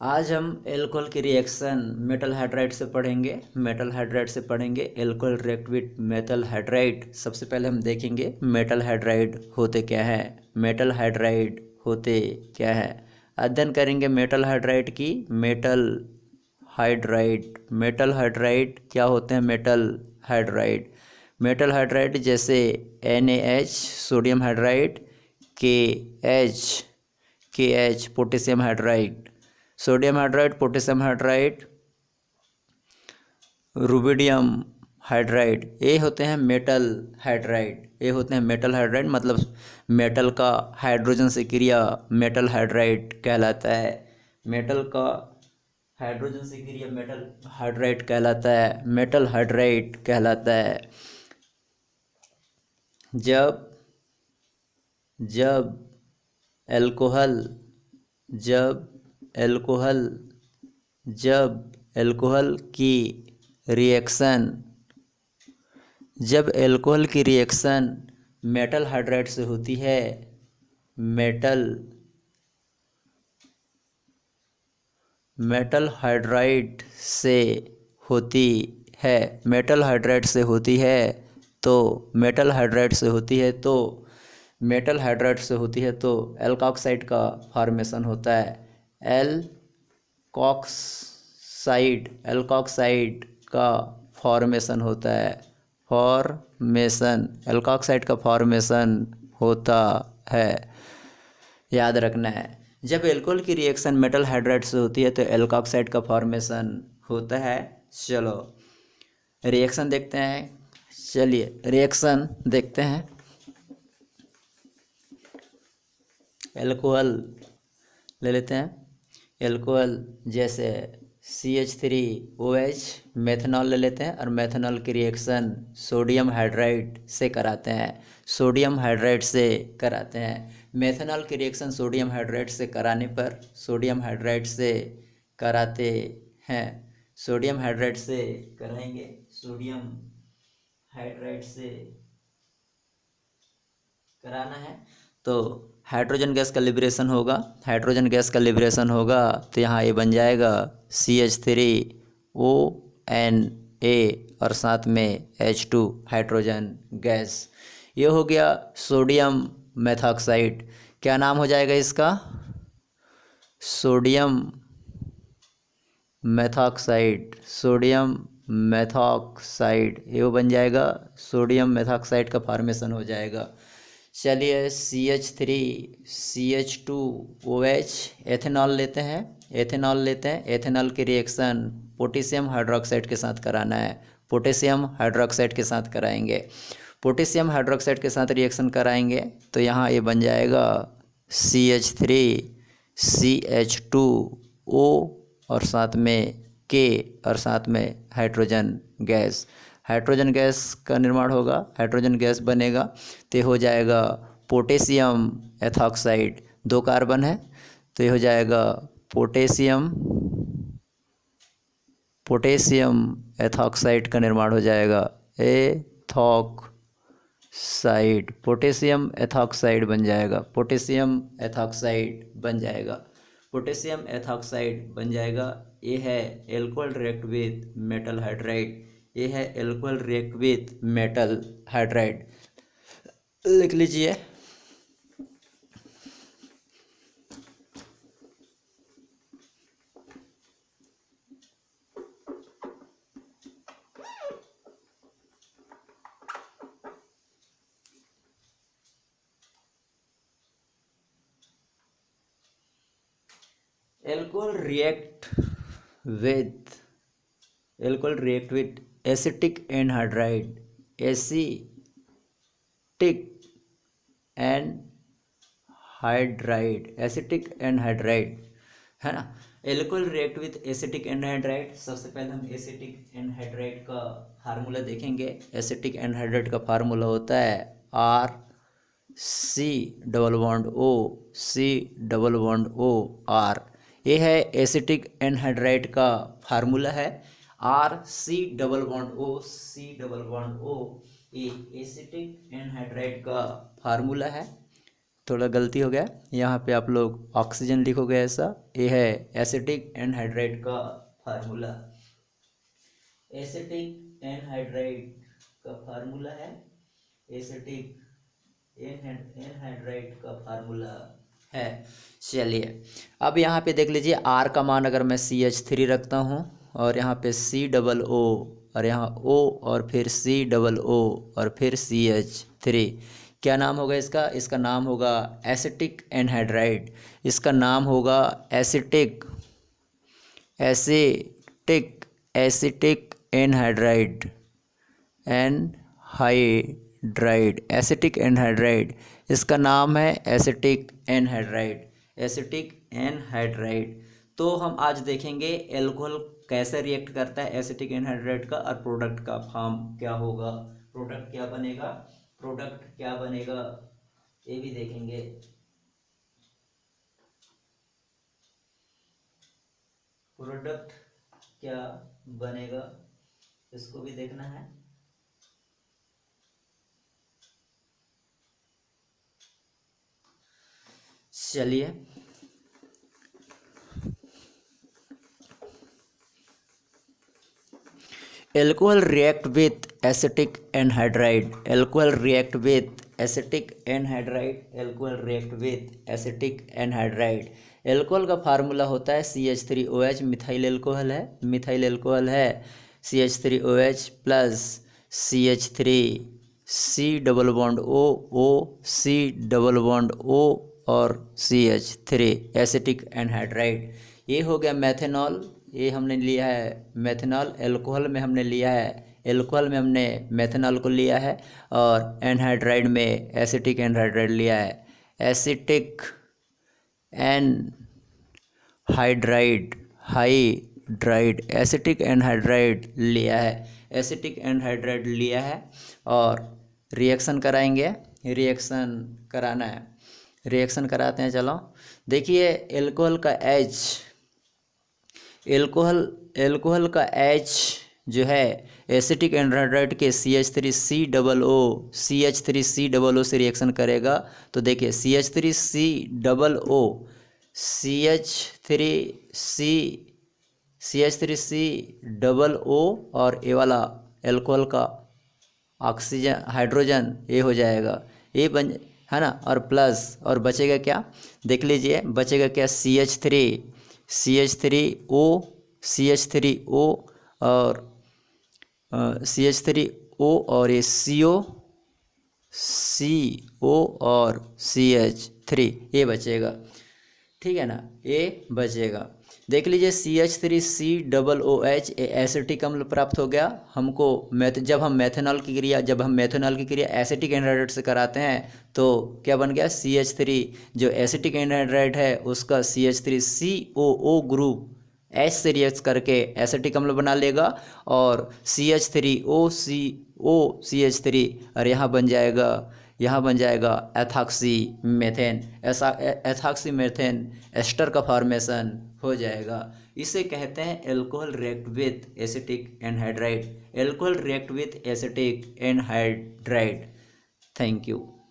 आज हम एल्कोहल की रिएक्शन मेटल हाइड्राइड से पढ़ेंगे। मेटल हाइड्राइड से पढ़ेंगे alcohol react with metal hydride. सबसे पहले हम देखेंगे मेटल हाइड्राइड होते क्या है। मेटल हाइड्राइड होते क्या है, अध्ययन करेंगे मेटल हाइड्राइड की। मेटल हाइड्राइड क्या होते हैं। मेटल हाइड्राइड जैसे NaH sodium hydride, KH potassium hydride, sodium hydride, potassium hydride, rubidium hydride, ये होते हैं मेटल हाइड्राइड। मतलब मेटल का हाइड्रोजन से क्रिया मेटल हाइड्राइड कहलाता है। मेटल हाइड्राइड कहलाता है। जब एल्कोहल की रिएक्शन मेटल हाइड्राइड से होती है, मेटल हाइड्राइड से होती है तो एल्कोक्साइड का फॉर्मेशन होता है। एल्कोक्साइड का फॉर्मेशन होता है। याद रखना है, जब एल्कोहल की रिएक्शन मेटल हाइड्राइड से होती है तो एल्कोक्साइड का फॉर्मेशन होता है। चलो रिएक्शन देखते हैं। एल्कोहल ले लेते हैं। एल्कोहल जैसे CH3OH, मेथनॉल ले लेते हैं और मेथनॉल की रिएक्शन सोडियम हाइड्राइड से कराते हैं। मेथनॉल की रिएक्शन सोडियम हाइड्राइड से कराने पर सोडियम हाइड्राइड से कराना है तो हाइड्रोजन गैस का लिबरेशन होगा। तो यहाँ ये बन जाएगा CH3ONA और साथ में H2 हाइड्रोजन गैस। ये हो गया सोडियम मेथॉक्साइड। क्या नाम हो जाएगा इसका? सोडियम मेथॉक्साइड ये बन जाएगा। सोडियम मेथॉक्साइड का फॉर्मेशन हो जाएगा। चलिए CH2OH एथेनॉल लेते हैं। एथेनॉल की रिएक्शन पोटेशियम हाइड्रोक्साइड के साथ कराना है। पोटेशियम हाइड्रोक्साइड के साथ रिएक्शन कराएंगे तो यहाँ ये बन जाएगा CH3CH2O और साथ में K और साथ में हाइड्रोजन गैस का निर्माण होगा। हाइड्रोजन गैस बनेगा तो ये हो जाएगा पोटेशियम एथॉक्साइड। 2 कार्बन है तो ये हो जाएगा पोटेशियम एथॉक्साइड का निर्माण हो जाएगा। पोटेशियम एथॉक्साइड बन जाएगा। ये है alcohol react with metal hydride. लिख लीजिए। Alcohol react with acetic anhydride है ना। Alcohol react with acetic anhydride. सबसे पहले हम एसिटिक एनहाइड्राइड का फार्मूला देखेंगे। एसिटिक एनहाइड्राइड का फार्मूला होता है RC++O ये है एसिटिक एनहाइड्राइड का फार्मूला है। RC++O ये एसिटिक एनहाइड्राइड का फार्मूला है। थोड़ा गलती हो गया, यहाँ पे आप लोग ऑक्सीजन लिखोगे ऐसा। ये है एसिटिक एनहाइड्राइड का फार्मूला। एसिटिक एनहाइड्राइड का फार्मूला है, एसिटिक एनहाइड्राइड का फार्मूला है। चलिए अब यहाँ पे देख लीजिए, आर का मान अगर मैं CH3 रखता हूँ और यहाँ पे COO और यहाँ O और फिर COO और फिर CH3, क्या नाम होगा इसका? इसका नाम होगा एसिटिक एनहाइड्राइड। इसका नाम होगा acetic acetic acetic anhydride, acetic anhydride. इसका नाम है एसिटिक एनहाइड्राइड, एसिटिक एनहाइड्राइड। तो हम आज देखेंगे एल्कोहल कैसे रिएक्ट करता है एसिटिक एनहाइड्राइड का, और प्रोडक्ट का फॉर्म क्या होगा, प्रोडक्ट क्या बनेगा, प्रोडक्ट क्या बनेगा, ये भी देखेंगे। प्रोडक्ट क्या बनेगा इसको भी देखना है। चलिए alcohol react with acetic anhydride, alcohol react with acetic anhydride, alcohol react with acetic anhydride. Alcohol का फार्मूला होता है CH3OH, मिथाइल एल्कोहल है, मिथाइल एल्कोहल है CH3OH plus CH3, C double bond O C double bond O और CH3, acetic anhydride. ये हो गया methanol, ये हमने लिया है मेथेनॉल, एल्कोहल में हमने लिया है, एल्कोहल में हमने मेथेनॉल को लिया है, और एनहाइड्राइड में एसिटिक एनहाइड्राइड लिया है। एसिटिक एनहाइड्राइड एसिटिक एनहाइड्राइड लिया है, एसिटिक एनहाइड्राइड लिया है, और रिएक्शन कराएंगे, रिएक्शन कराना है, रिएक्शन कराते हैं। चलो देखिए एल्कोहल का H, एल्कोहल का H जो है एसिटिक एनहाइड्राइड के CH3COO से रिएक्शन करेगा। तो देखिए CH3COO और ये वाला एल्कोहल का ऑक्सीजन हाइड्रोजन ये हो जाएगा, ये बन है ना, और प्लस और बचेगा क्या, देख लीजिए बचेगा क्या, CH3O और CH3O और ये CO और CH3 ये बचेगा, ठीक है ना, ये बचेगा। देख लीजिए CH3COOH एसिटिक अम्ल प्राप्त हो गया हमको। जब हम मेथेनॉल की क्रिया एसिटिक एनहाइड्राइड से कराते हैं तो क्या बन गया, CH3 जो एसिटिक एनहाइड्राइड है उसका CH3COO ग्रुप H से रिएक्ट करके एसिटिक अम्ल बना लेगा, और CH3OCO और यहाँ बन जाएगा एथॉक्सी मेथेन, ऐसा एथॉक्सी मेथेन एस्टर का फॉर्मेशन हो जाएगा। इसे कहते हैं alcohol react with acetic anhydride, alcohol react with acetic anhydride. Thank you.